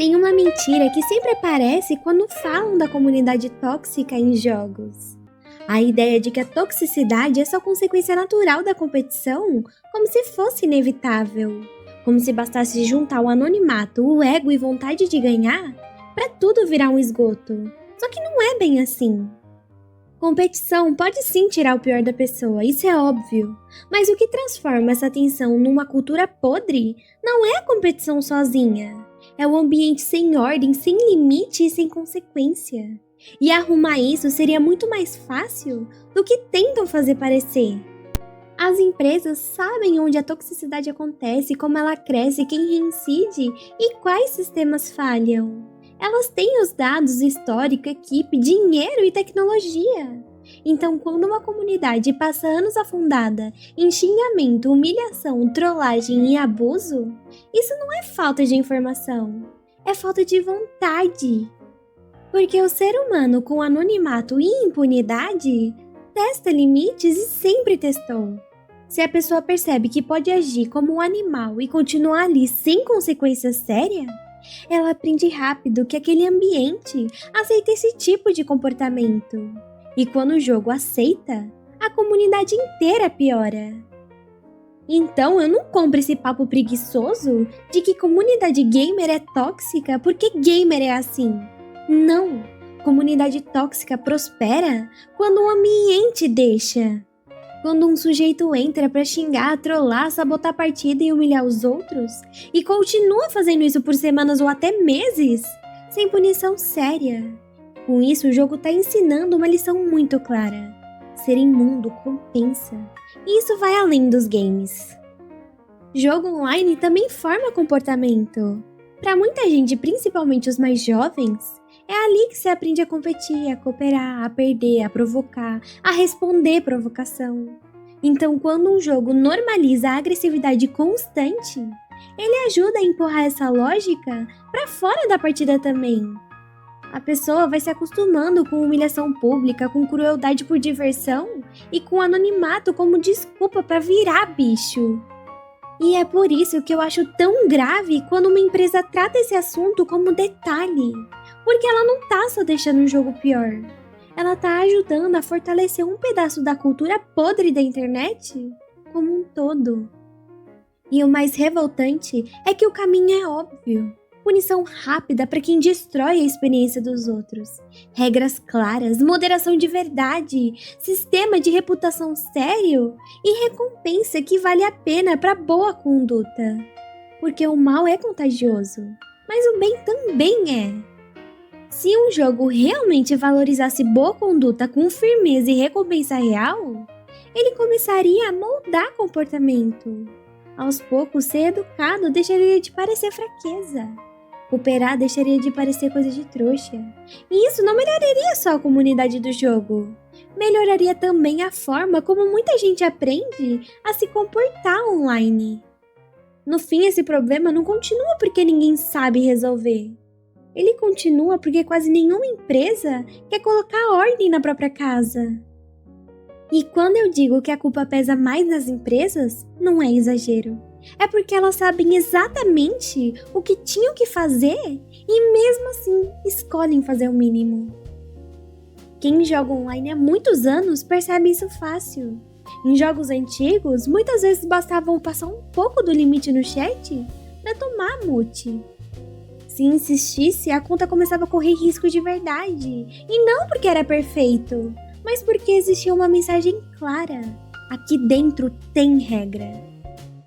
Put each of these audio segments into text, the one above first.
Tem uma mentira que sempre aparece quando falam da comunidade tóxica em jogos. A ideia de que a toxicidade é só consequência natural da competição, como se fosse inevitável. Como se bastasse juntar o anonimato, o ego e vontade de ganhar, para tudo virar um esgoto. Só que não é bem assim. Competição pode sim tirar o pior da pessoa, isso é óbvio. Mas o que transforma essa tensão numa cultura podre não é a competição sozinha. É o ambiente sem ordem, sem limite e sem consequência. E arrumar isso seria muito mais fácil do que tentam fazer parecer. As empresas sabem onde a toxicidade acontece, como ela cresce, quem reincide e quais sistemas falham. Elas têm os dados, histórico, equipe, dinheiro e tecnologia. Então, quando uma comunidade passa anos afundada em xingamento, humilhação, trollagem e abuso, isso não é falta de informação, é falta de vontade. Porque o ser humano com anonimato e impunidade testa limites e sempre testou. Se a pessoa percebe que pode agir como um animal e continuar ali sem consequência séria, ela aprende rápido que aquele ambiente aceita esse tipo de comportamento. E quando o jogo aceita, a comunidade inteira piora. Então eu não compro esse papo preguiçoso de que comunidade gamer é tóxica porque gamer é assim. Não, comunidade tóxica prospera quando o ambiente deixa. Quando um sujeito entra pra xingar, trollar, sabotar a partida e humilhar os outros, e continua fazendo isso por semanas ou até meses, sem punição séria. Com isso, o jogo tá ensinando uma lição muito clara. Ser imundo compensa. E isso vai além dos games. Jogo online também forma comportamento. Pra muita gente, principalmente os mais jovens, é ali que se aprende a competir, a cooperar, a perder, a provocar, a responder provocação. Então, quando um jogo normaliza a agressividade constante, ele ajuda a empurrar essa lógica para fora da partida também. A pessoa vai se acostumando com humilhação pública, com crueldade por diversão e com anonimato como desculpa para virar bicho. E é por isso que eu acho tão grave quando uma empresa trata esse assunto como detalhe. Porque ela não tá só deixando o jogo pior. Ela tá ajudando a fortalecer um pedaço da cultura podre da internet como um todo. E o mais revoltante é que o caminho é óbvio. Punição rápida para quem destrói a experiência dos outros. Regras claras, moderação de verdade, sistema de reputação sério e recompensa que vale a pena para boa conduta. Porque o mal é contagioso, mas o bem também é. Se um jogo realmente valorizasse boa conduta com firmeza e recompensa real, ele começaria a moldar comportamento. Aos poucos, ser educado deixaria de parecer fraqueza. Cooperar deixaria de parecer coisa de trouxa. E isso não melhoraria só a comunidade do jogo. Melhoraria também a forma como muita gente aprende a se comportar online. No fim, esse problema não continua porque ninguém sabe resolver. Ele continua porque quase nenhuma empresa quer colocar ordem na própria casa. E quando eu digo que a culpa pesa mais nas empresas, não é exagero. É porque elas sabem exatamente o que tinham que fazer e mesmo assim escolhem fazer o mínimo. Quem joga online há muitos anos percebe isso fácil. Em jogos antigos, muitas vezes bastava passar um pouco do limite no chat para tomar mute. Se insistisse, a conta começava a correr risco de verdade. E não porque era perfeito, mas porque existia uma mensagem clara. Aqui dentro tem regra.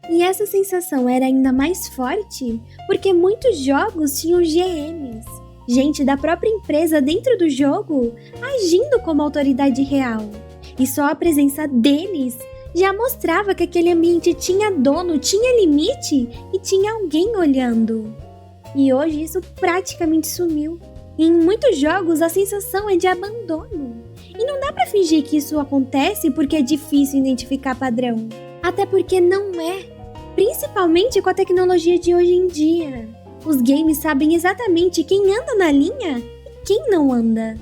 E essa sensação era ainda mais forte porque muitos jogos tinham GMs, gente da própria empresa dentro do jogo, agindo como autoridade real. E só a presença deles já mostrava que aquele ambiente tinha dono, tinha limite e tinha alguém olhando. E hoje isso praticamente sumiu. E em muitos jogos a sensação é de abandono. E não dá pra fingir que isso acontece porque é difícil identificar padrão. Até porque não é. Principalmente com a tecnologia de hoje em dia. Os games sabem exatamente quem anda na linha e quem não anda.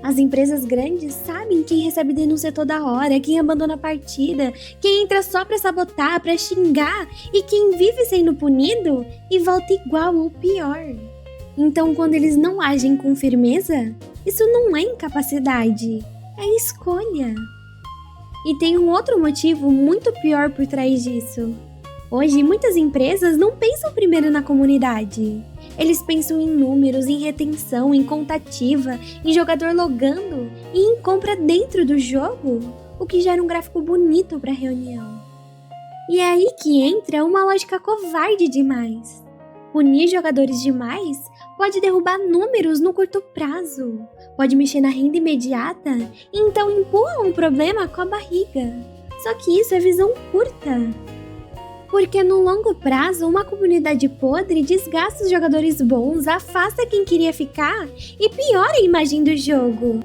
As empresas grandes sabem quem recebe denúncia toda hora, quem abandona a partida, quem entra só pra sabotar, pra xingar e quem vive sendo punido e volta igual ou pior. Então, quando eles não agem com firmeza, isso não é incapacidade, é escolha. E tem um outro motivo muito pior por trás disso. Hoje, muitas empresas não pensam primeiro na comunidade. Eles pensam em números, em retenção, em conta ativa, em jogador logando e em compra dentro do jogo, o que gera um gráfico bonito para a reunião. E é aí que entra uma lógica covarde demais. Punir jogadores demais pode derrubar números no curto prazo, pode mexer na renda imediata e então empurra um problema com a barriga. Só que isso é visão curta. Porque no longo prazo, uma comunidade podre desgasta os jogadores bons, afasta quem queria ficar e piora a imagem do jogo.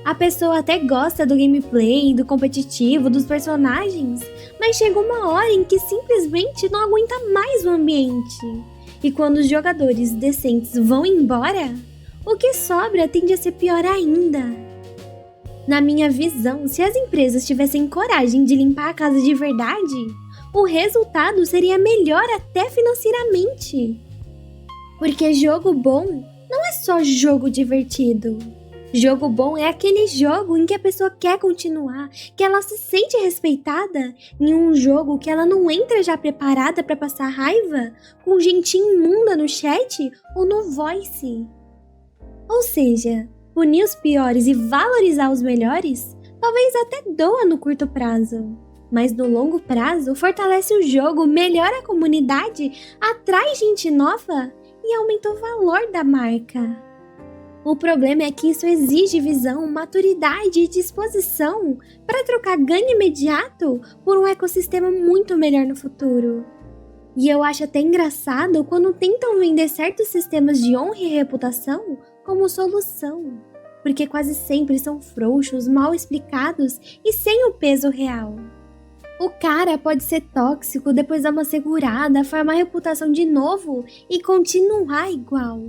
A pessoa até gosta do gameplay, do competitivo, dos personagens, mas chega uma hora em que simplesmente não aguenta mais o ambiente. E quando os jogadores decentes vão embora, o que sobra tende a ser pior ainda. Na minha visão, se as empresas tivessem coragem de limpar a casa de verdade, o resultado seria melhor até financeiramente. Porque jogo bom não é só jogo divertido. Jogo bom é aquele jogo em que a pessoa quer continuar, que ela se sente respeitada, em um jogo que ela não entra já preparada para passar raiva, com gente imunda no chat ou no voice. Ou seja, punir os piores e valorizar os melhores, talvez até doa no curto prazo. Mas no longo prazo, fortalece o jogo, melhora a comunidade, atrai gente nova e aumenta o valor da marca. O problema é que isso exige visão, maturidade e disposição para trocar ganho imediato por um ecossistema muito melhor no futuro. E eu acho até engraçado quando tentam vender certos sistemas de honra e reputação como solução, porque quase sempre são frouxos, mal explicados e sem o peso real. O cara pode ser tóxico, depois dar uma segurada, formar reputação de novo e continuar igual.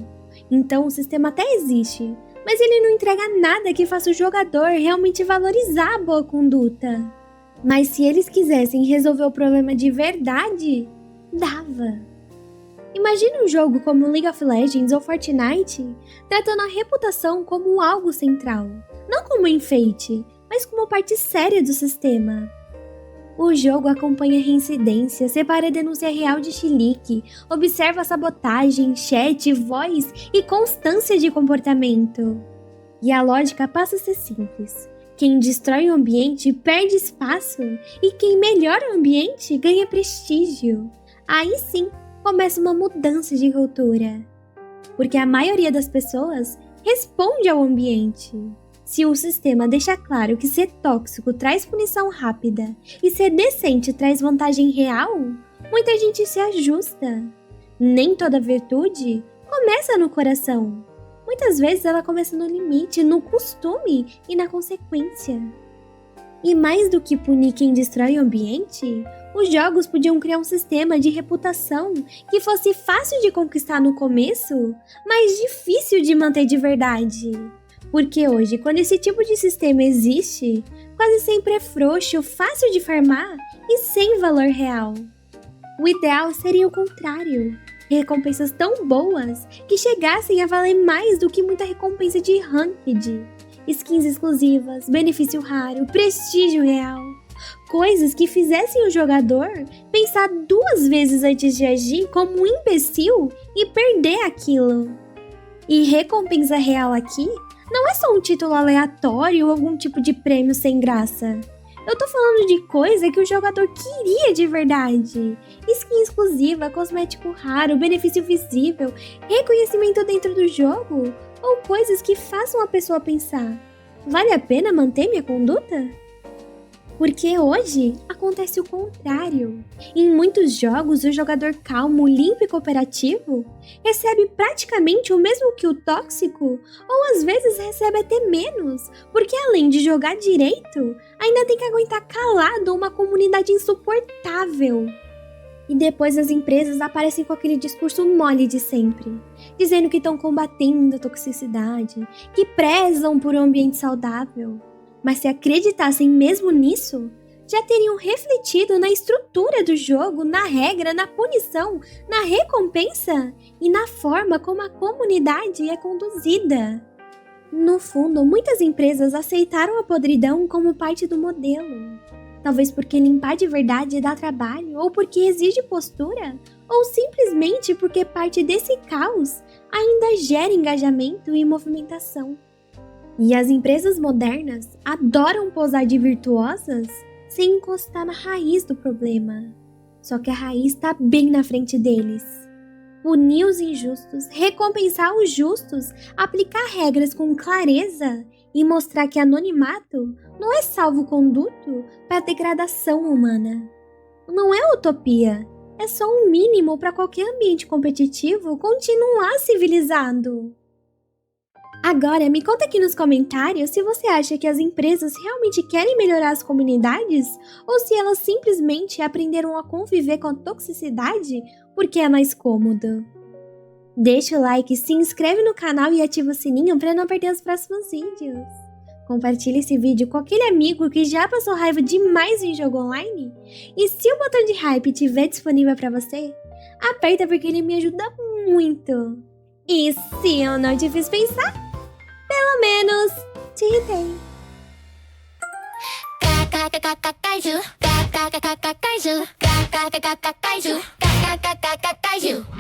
Então o sistema até existe, mas ele não entrega nada que faça o jogador realmente valorizar a boa conduta. Mas se eles quisessem resolver o problema de verdade, dava. Imagine um jogo como League of Legends ou Fortnite tratando a reputação como algo central, não como enfeite, mas como parte séria do sistema. O jogo acompanha a reincidência, separa a denúncia real de chilique, observa a sabotagem, chat, voz e constância de comportamento. E a lógica passa a ser simples. Quem destrói o ambiente perde espaço e quem melhora o ambiente ganha prestígio. Aí sim, começa uma mudança de cultura. Porque a maioria das pessoas responde ao ambiente. Se o sistema deixa claro que ser tóxico traz punição rápida e ser decente traz vantagem real, muita gente se ajusta. Nem toda virtude começa no coração. Muitas vezes ela começa no limite, no costume e na consequência. E mais do que punir quem destrói o ambiente, os jogos podiam criar um sistema de reputação que fosse fácil de conquistar no começo, mas difícil de manter de verdade. Porque hoje, quando esse tipo de sistema existe, quase sempre é frouxo, fácil de farmar e sem valor real. O ideal seria o contrário. Recompensas tão boas que chegassem a valer mais do que muita recompensa de ranked. Skins exclusivas, benefício raro, prestígio real. Coisas que fizessem o jogador pensar 2 vezes antes de agir como um imbecil e perder aquilo. E recompensa real aqui não é só um título aleatório ou algum tipo de prêmio sem graça. Eu tô falando de coisa que o jogador queria de verdade. Skin exclusiva, cosmético raro, benefício visível, reconhecimento dentro do jogo ou coisas que façam a pessoa pensar: vale a pena manter minha conduta? Porque hoje acontece o contrário. Em muitos jogos, o jogador calmo, limpo e cooperativo recebe praticamente o mesmo que o tóxico, ou às vezes recebe até menos, porque além de jogar direito, ainda tem que aguentar calado uma comunidade insuportável. E depois as empresas aparecem com aquele discurso mole de sempre, dizendo que estão combatendo a toxicidade, que prezam por um ambiente saudável. Mas se acreditassem mesmo nisso, já teriam refletido na estrutura do jogo, na regra, na punição, na recompensa e na forma como a comunidade é conduzida. No fundo, muitas empresas aceitaram a podridão como parte do modelo. Talvez porque limpar de verdade dá trabalho, ou porque exige postura, ou simplesmente porque parte desse caos ainda gera engajamento e movimentação. E as empresas modernas adoram posar de virtuosas sem encostar na raiz do problema. Só que a raiz está bem na frente deles. Punir os injustos, recompensar os justos, aplicar regras com clareza e mostrar que anonimato não é salvo-conduto para a degradação humana. Não é utopia, é só um mínimo para qualquer ambiente competitivo continuar civilizado. Agora, me conta aqui nos comentários se você acha que as empresas realmente querem melhorar as comunidades ou se elas simplesmente aprenderam a conviver com a toxicidade porque é mais cômodo. Deixa o like, se inscreve no canal e ativa o sininho para não perder os próximos vídeos. Compartilhe esse vídeo com aquele amigo que já passou raiva demais em jogo online. E se o botão de hype estiver disponível para você, aperta porque ele me ajuda muito. E se eu não te fiz pensar, pelo menos te irritei. Kaiju.